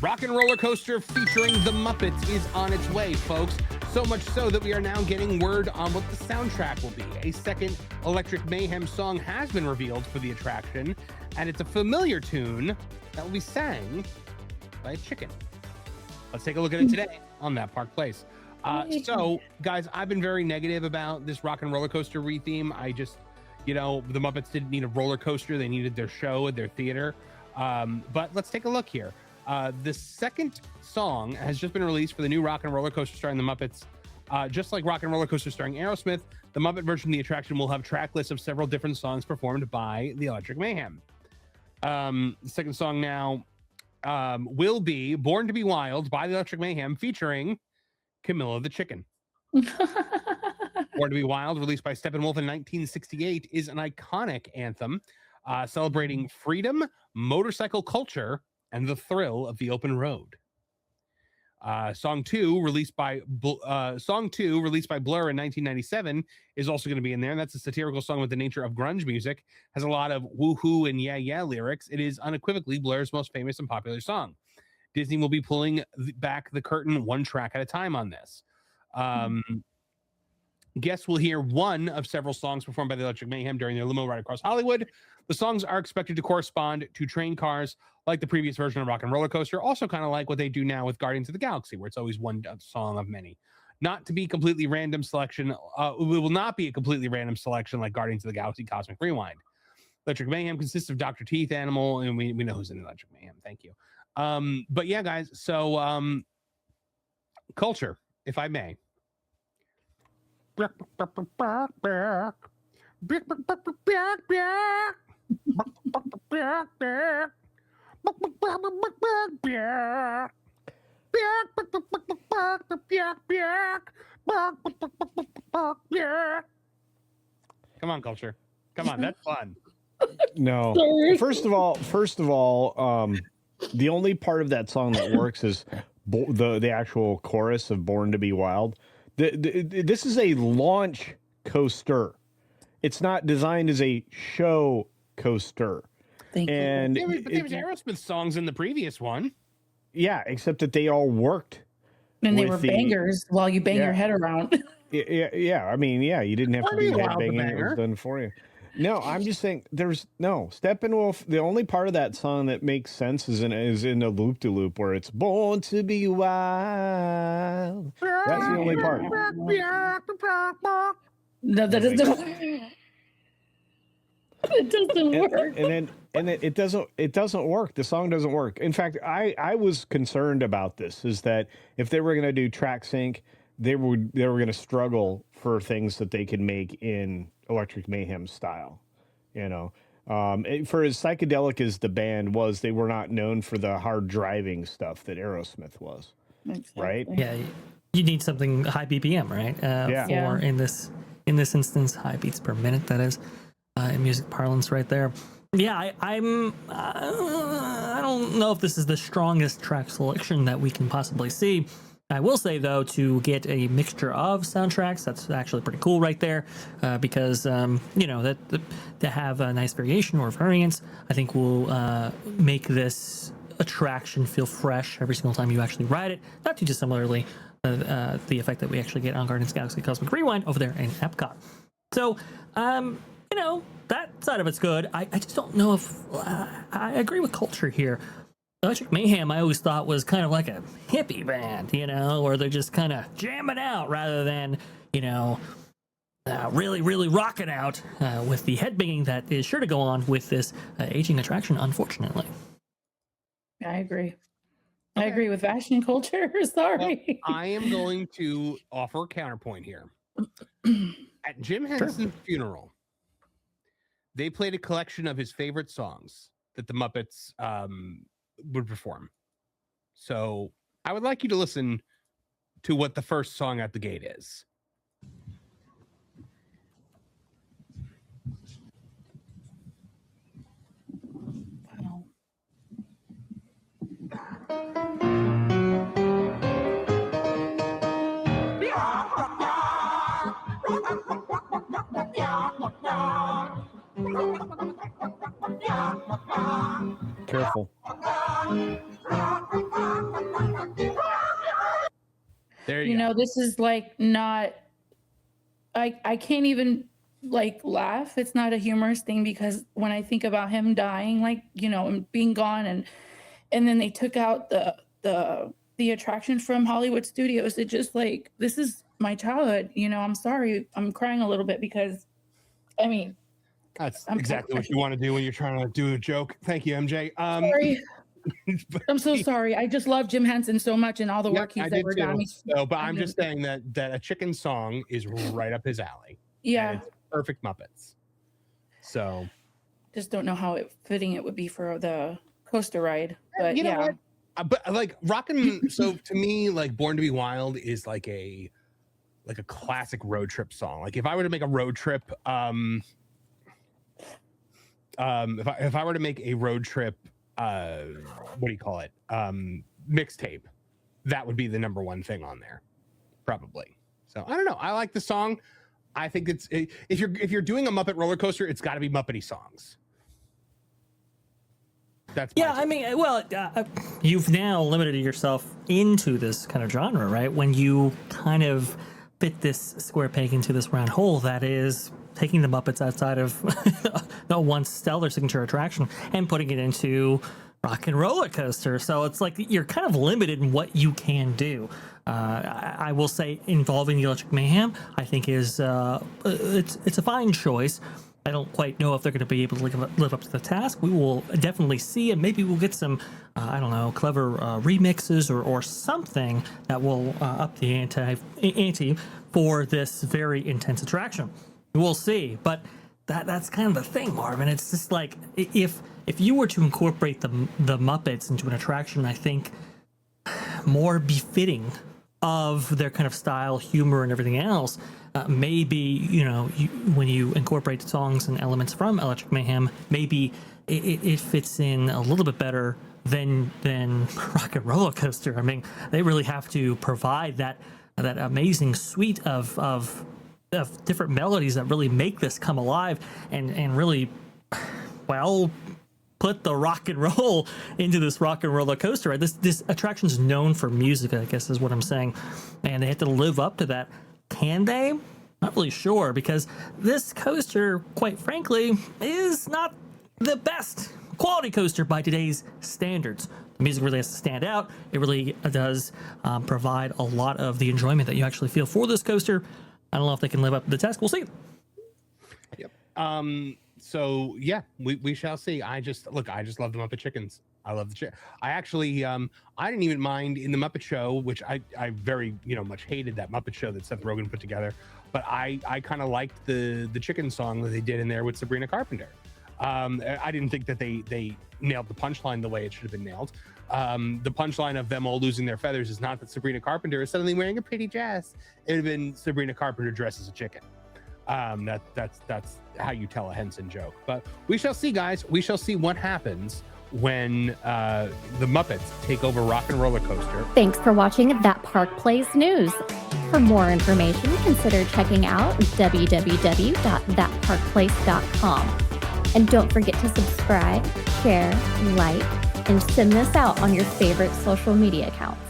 Rock and Roller Coaster featuring the Muppets is on its way, folks. So much so that we are now getting word on what the soundtrack will be. A second Electric Mayhem song has been revealed for the attraction, and it's a familiar tune that will be sang by a chicken. Let's take a look at it today on That Park Place. So, guys, I've been very negative about this Rock and Roller Coaster retheme. I just, the Muppets didn't need a roller coaster. They needed their show at their theater. But let's take a look here. The second song has just been released for the new Rock and Roller Coaster starring the Muppets. Just like Rock and Roller Coaster starring Aerosmith, the Muppet version of the attraction will have track lists of several different songs performed by the Electric Mayhem. The second song now will be Born to be Wild by the Electric Mayhem featuring Camilla the Chicken. Born to be Wild, released by Steppenwolf in 1968, is an iconic anthem celebrating freedom, motorcycle culture, and the thrill of the open road. Song 2, released by Blur in 1997, is also going to be in there. And that's a satirical song with the nature of grunge music. Has a lot of woohoo and yeah yeah lyrics. It is unequivocally Blur's most famous and popular song. Disney will be pulling back the curtain one track at a time on this. Guests will hear one of several songs performed by the Electric Mayhem during their limo ride across Hollywood. The songs are expected to correspond to train cars like the previous version of Rock and Roller Coaster, also kind of like what they do now with Guardians of the Galaxy, where it's always one song of many. Not to be completely random selection. It will not be a completely random selection like Guardians of the Galaxy Cosmic Rewind. Electric Mayhem consists of Dr. Teeth, Animal, and we know who's in Electric Mayhem. Thank you. But yeah, guys, so culture, if I may. Come on, culture. Come on, that's fun. No. First of all, the only part of that song that works is the actual chorus of Born to be Wild. This is a launch coaster. It's not designed as a show coaster. Thank you. But there was Aerosmith songs in the previous one. Yeah, except that they all worked. And they were bangers while you bang your head around. Yeah. I mean, you didn't have to do head banging. It was done for you. No, I'm just saying Steppenwolf. The only part of that song that makes sense is in the loop-de-loop where it's Born to be Wild. That's the only part. No, that doesn't. It doesn't work. And it doesn't work. The song doesn't work. In fact, I was concerned about this. Is that if they were going to do track sync, they were going to struggle for things that they could make in Electric Mayhem style, for as psychedelic as the band was, they were not known for the hard driving stuff that Aerosmith was. Exactly. Right? Yeah, you need something high BPM, right? For in this instance, high beats per minute. That is in music parlance, right there. Yeah, I don't know if this is the strongest track selection that we can possibly see. I will say, though, to get a mixture of soundtracks, that's actually pretty cool right there, because, to have a nice variation or variance, I think will make this attraction feel fresh every single time you actually ride it. Not too dissimilarly the effect that we actually get on Guardians of the Galaxy Cosmic Rewind over there in Epcot. So, that side of it's good. I just don't know if I agree with culture here. Electric Mayhem, I always thought was kind of like a hippie band, where they're just kind of jamming out rather than, really, really rocking out with the headbanging that is sure to go on with this aging attraction, unfortunately. I agree. I agree with fashion culture. Sorry. Well, I am going to offer a counterpoint here. At Jim Henson's funeral, they played a collection of his favorite songs that the Muppets would perform. So I would like you to listen to what the first song at the gate is. Wow. Careful. There you go. know, this is like not, I can't even like laugh. It's not a humorous thing because when I think about him dying, like, you know, and being gone and then they took out the attraction from Hollywood Studios. It just like, this is my childhood, you know. I'm sorry. I'm crying a little bit because I mean, That's exactly what you want to do when you're trying to do a joke. Thank you, MJ. Sorry. I'm so sorry. I just love Jim Henson so much and all the work he's ever done. So, but I'm just saying that a chicken song is right up his alley. Yeah. It's perfect Muppets. So just don't know how fitting it would be for the coaster ride. But you know what? But like Rockin', so to me, like Born to Be Wild is like a classic road trip song. Like if I were to make a road trip, if I were to make a road trip, what do you call it? Mixtape, that would be the number one thing on there, probably. So I don't know. I like the song. I think it's if you're doing a Muppet roller coaster, it's got to be Muppety songs. That's I mean, well, you've now limited yourself into this kind of genre, right? When you kind of fit this square peg into this round hole that is taking the Muppets outside of the one stellar signature attraction and putting it into Rock and Roller Coaster. So it's like you're kind of limited in what you can do. I will say involving the Electric Mayhem, I think is it's a fine choice. I don't quite know if they're going to be able to live up to the task. We will definitely see, and maybe we'll get some, I don't know, clever remixes or something that will up the ante for this very intense attraction. We'll see, but that's kind of the thing, Marvin. It's just like if you were to incorporate the Muppets into an attraction, I think more befitting of their kind of style, humor, and everything else. Maybe, you know, when you incorporate songs and elements from Electric Mayhem, maybe it fits in a little bit better than Rock and Roller Coaster. I mean, they really have to provide that amazing suite of different melodies that really make this come alive and really, well, put the rock and roll into this Rock and Roller Coaster. Right? This attraction is known for music, I guess is what I'm saying, and they have to live up to that. Can they? Not really sure, because this coaster, quite frankly, is not the best quality coaster by today's standards. The music really has to stand out. It really does provide a lot of the enjoyment that you actually feel for this coaster. I don't know if they can live up to the task. We'll see. Yep. So yeah, we shall see. I just love the Muppet Chickens. I love the chicken. I actually, I didn't even mind in the Muppet Show, which I very, much hated that Muppet Show that Seth Rogen put together. But I kind of liked the chicken song that they did in there with Sabrina Carpenter. I didn't think that they nailed the punchline the way it should have been nailed. The punchline of them all losing their feathers is not that Sabrina Carpenter is suddenly wearing a pretty dress. It would have been Sabrina Carpenter dressed as a chicken. That's how you tell a Henson joke. But we shall see, guys. We shall see what happens when the Muppets take over Rock and Roller Coaster. Thanks for watching That Park Plays News. For more information, consider checking out www.thatparkplace.com. And don't forget to subscribe, share, like, and send this out on your favorite social media accounts.